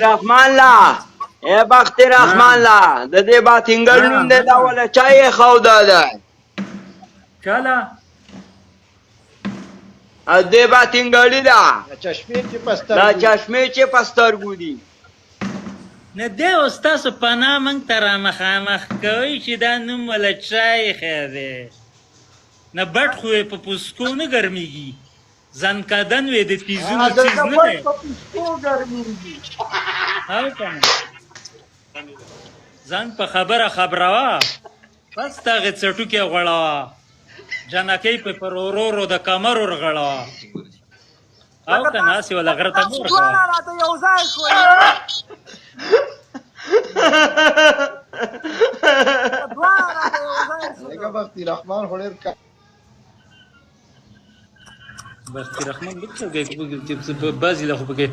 رحمان لا اے بخت رحمان لا د دې باتنګر نوم دی دا ولا چای خو ده چاله ا دې باتنګړی دا چشمه چې پسترګو دي نه دی استاسو پناه موږ ته رامخامخ کوي چې دا نوم ولا چای دی نه بټ خو یې په پوسکو نه ګرمېږي ځنکدن وې د تیزونو څیز نه دی او که نه ځان په خبره خبروه بس د هغې څټوکې غوړوه جنکۍ په پر ورورو د کمر ورغړوه او که نه هسې وله غره ته مه ورکوه بختي رحمان خو ډېر بختي رحمان بعضې له خو پکې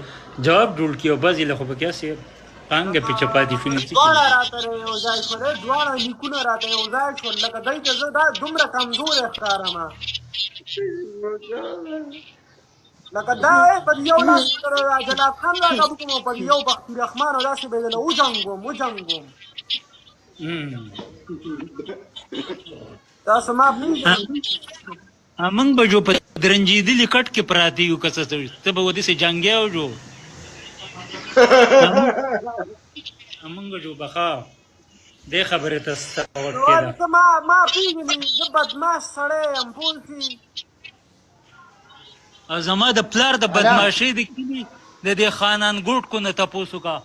جواب جوړ کړي او بعضې له خو پکې هسې پانګه پېچه پاتې شو دواړه راته یو ځای شول دواړه لیکونه راته یو ځای شول لکه دی ته زه دا دومره کمزوری ښکارمه لکه دا په یو لاس جلال خان راته وکړم او په یو بختي رحمان او داسې به یې له وجنګوم تاسو ما پېژنئ موږ به جو په درنجېدلي کټ کې پراته یو که څه ته به وداسې جنګیا جو موږ جو به ښه دې خبرې ته سوټ کېده ما پېژنې زه بدماش سړی یم پوه شي او زما د پلار د بدماشۍ د کلي د دې خانان ګوټ کو نه تپوس وکړه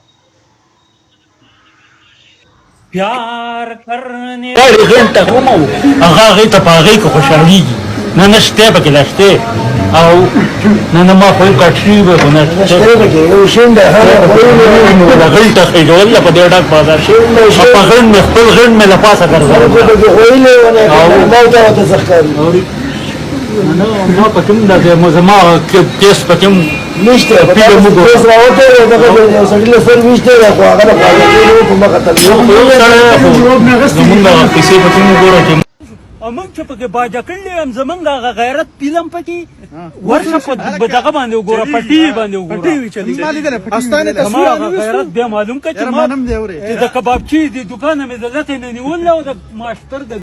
پیار کرنے غنټه کومو هغه هغې ته په هغې کې خوشحالېږي نه نه شتی پکې لا شتی او نه نه ما خو یې کټ شوي به خو نه شتی د غلټه خېجول ده په دې ډک بازار او په غڼ مې خپل غڼ مې له پاسه ګرځولی نه ما پکې هم داسې زما کیس پکې هم نشته پیله موږ اوس راوته دغه یو سړي له سر وشته خو هغه د خواږه په مخه تل زمونږ پیسې پکې مو ګوره چې موږ چې پکې باجه کړلی یم زمونږ هغه غیرت پیلم پکې ورشه په دغه باندې وګوره پټي باندې وګوره زما هغه غیرت بیا معلوم که چې د کبابچي د دوکانه مې د لتې نه نیولې او د ماشتر د